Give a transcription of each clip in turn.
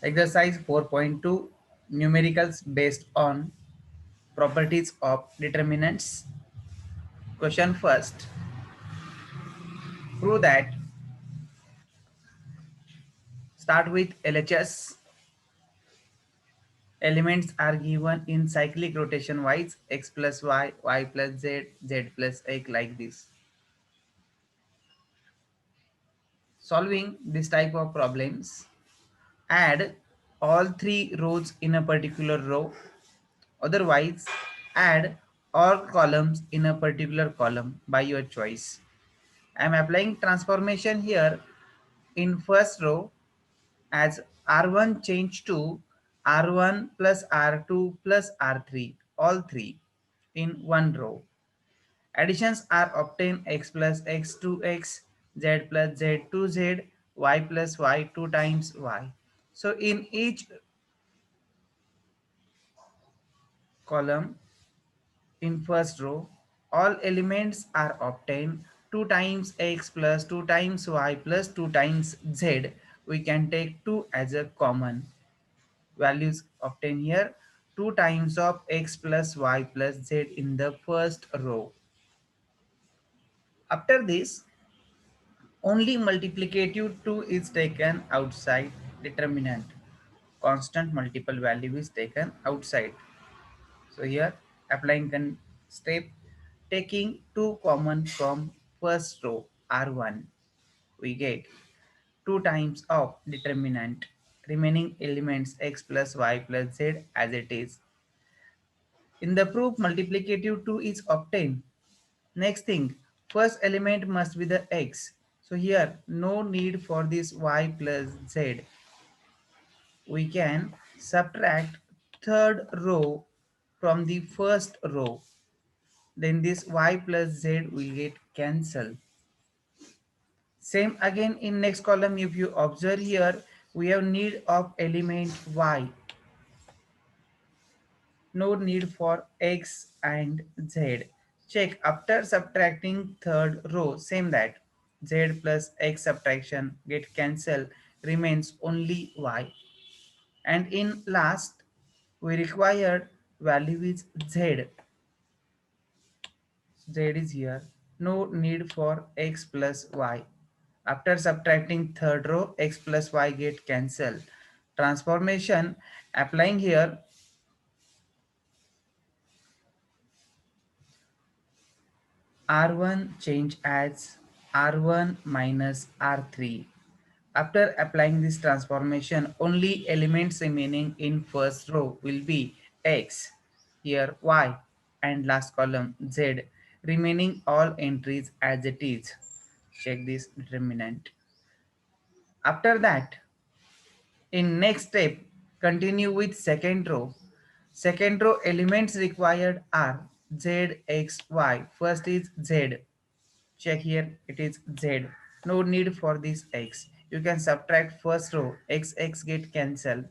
Exercise 4.2, numericals based on properties of determinants. Question first. Prove that. Start with LHS. Elements are given in cyclic rotation wise, x plus y, y plus z, z plus x, like this. Solving this type of problems, add all three rows in a particular row. Otherwise, add all columns in a particular column by your choice. I am applying transformation here in first row as R1 change to R1 plus R2 plus R3, all three in one row. Additions are obtained x plus x to x, z plus z to z, y plus y 2 times y. So in each column in first row, all elements are obtained 2 times x plus 2 times y plus 2 times z. We can take 2 as a common. Values obtained here, 2 times of x plus y plus z in the first row. After this, only multiplicative 2 is taken outside determinant. Constant multiple value is taken outside. So here applying step, taking 2 common from first row R1, we get 2 times of determinant, remaining elements x plus y plus z as it is. In the proof, multiplicative 2 is obtained. Next thing, first element must be the x. So here, no need for this y plus z. We can subtract third row from the first row. Then this y plus z will get cancelled. Same again in next column, if you observe here, we have need of element y. No need for x and z. Check after subtracting third row, same that z plus x subtraction get cancelled, remains only y. And in last, we required value is z. Z is here. No need for x plus y. After subtracting third row, x plus y get cancelled. Transformation applying here, R1 change as R1 minus R3. After applying this transformation, only elements remaining in first row will be x, here y, and last column z, remaining all entries as it is. Check this determinant. After that, in next step, continue with second row. Second row elements required are z, x, y. First is z. Check here, it is z. No need for this x. You can subtract first row, x, x get cancelled.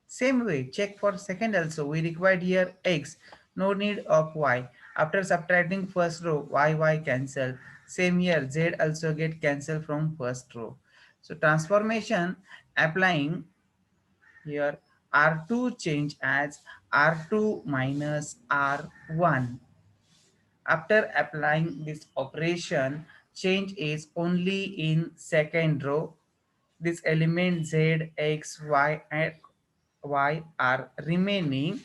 Same way, check for second also. We required here x. No need of y. After subtracting first row, y, y cancel. Same here, z also get cancelled from first row. So transformation applying here, R2 change as R2 minus R1. After applying this operation, change is only in second row. This element z, x, y, and y are remaining.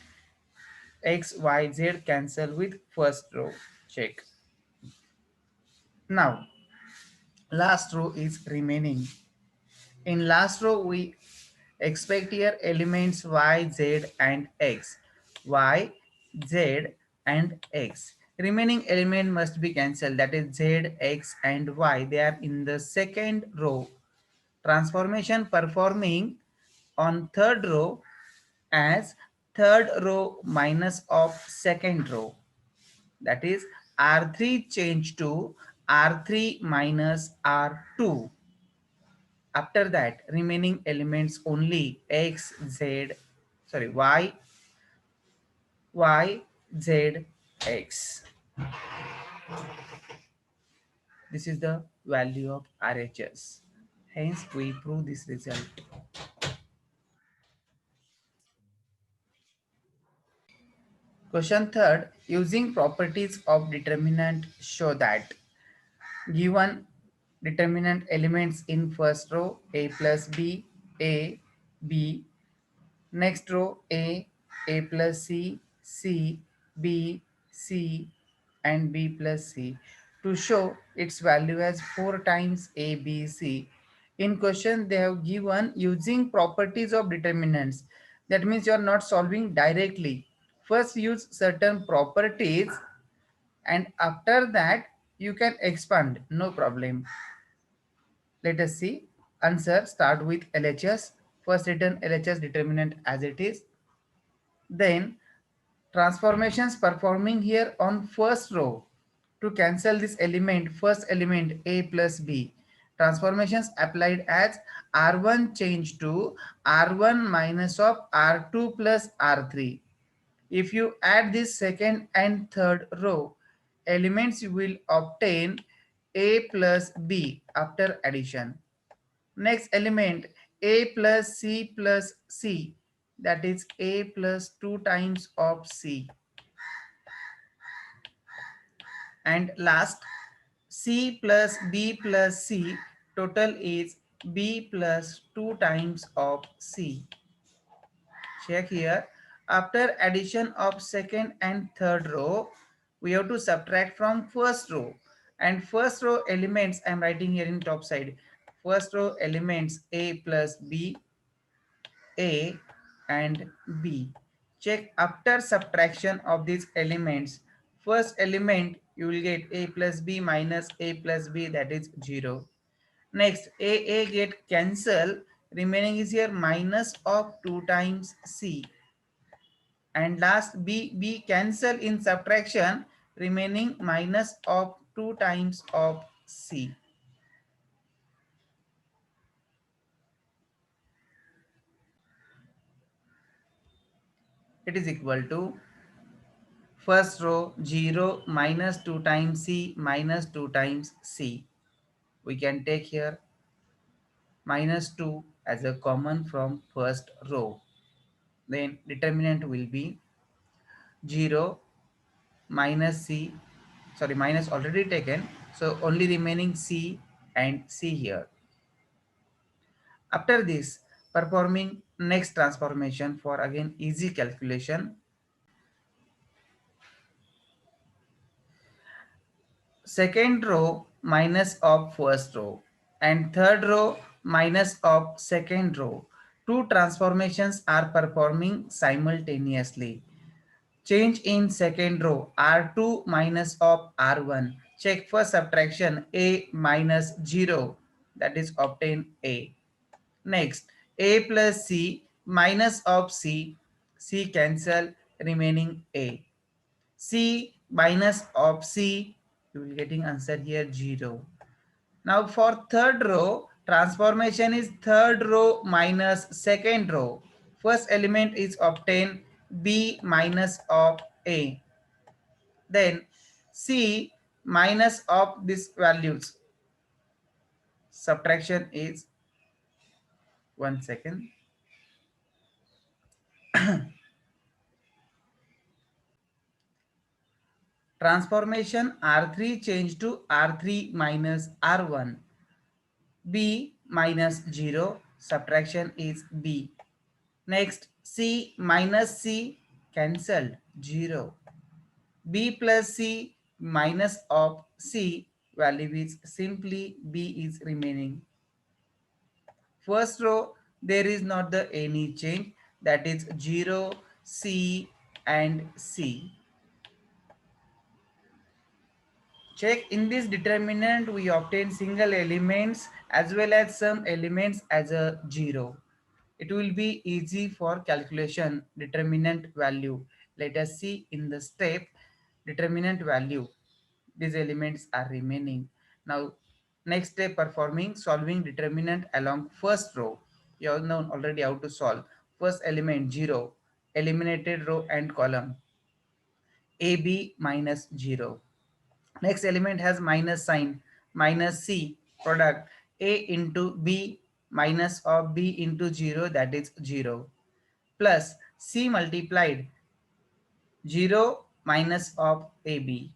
X, y, z cancel with first row. Check. Now, last row is remaining. In last row, we expect here elements y, z, and x. Y, z, and x. Remaining element must be cancelled. That is z, x, and y. They are in the second row. Transformation performing on third row as third row minus of second row. That is R3 change to R3 minus R2. After that, remaining elements only x, z, sorry, y, y, z, x. This is the value of RHS. Hence, we prove this result. Question third, using properties of determinant show that given determinant elements in first row a plus b, a, b, next row a plus c, c, b, c, and b plus c. To show its value as 4 times a, b, c. In question, they have given using properties of determinants. That means you are not solving directly. First, use certain properties, and after that, you can expand. No problem. Let us see. Answer start with LHS. First written LHS determinant as it is. Then transformations performing here on first row to cancel this element, first element a plus b. Transformations applied as r1 change to r1 minus of r2 plus r3. If you add this second and third row elements, you will obtain a plus b after addition. Next element a plus c, that is a plus 2 times of c. And last c plus b plus c, total is b plus 2 times of c. Check here. After addition of second and third row, we have to subtract from first row. And first row elements I am writing here in top side. First row elements a plus b, a and b. Check after subtraction of these elements. First element you will get a plus b minus a plus b, that is 0. Next a get cancel, remaining is here minus of 2 times c. And last b cancel in subtraction, remaining minus of 2 times of c. It is equal to first row 0 minus 2 times c minus 2 times c. We can take here minus 2 as a common from first row. Then determinant will be 0 minus c, sorry, minus already taken, so only remaining c and c here. After this, performing next transformation for again easy calculation. Second row minus of first row and third row minus of second row. Two transformations are performing simultaneously. Change in second row R2 minus of R1. Check for subtraction A minus 0, that is obtain A. Next A plus C minus of C. C cancel, remaining A. C minus of C, you will getting answer here 0. Now for third row, transformation is third row minus second row. First element is obtained B minus of A. Then C minus of these values. Subtraction is 1 second. Transformation R3 change to R3 minus R1. B minus 0, subtraction is B. Next C minus C, cancelled, 0. B plus C minus of C, value is simply B is remaining. First row there is not the any change, that is 0, C and C. Check in this determinant we obtain single elements as well as some elements as a 0. It will be easy for calculation determinant value. Let us see in the step determinant value. These elements are remaining. Now next step performing solving determinant along first row. You all know already how to solve. First element 0, eliminated row and column. AB minus 0. Next element has minus sign, minus C, product A into B minus of B into 0, that is 0, plus C multiplied 0 minus of AB,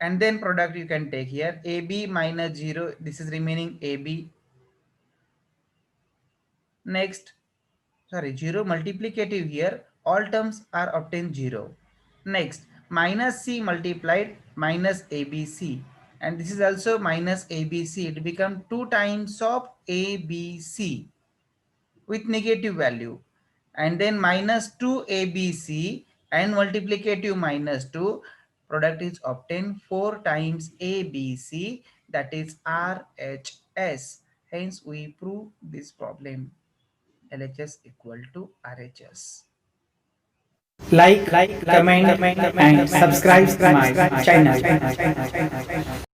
and then product you can take here, AB minus 0, this is remaining AB. Next, sorry, 0 multiplicative here, all terms are obtained 0. Next, minus C multiplied minus ABC, and this is also minus ABC, it become 2 times of ABC with negative value, and then minus 2ABC and multiplicative minus 2, product is obtained 4 times ABC, that is RHS. Hence we prove this problem, LHS equal to RHS. Like, comment, and subscribe my channel.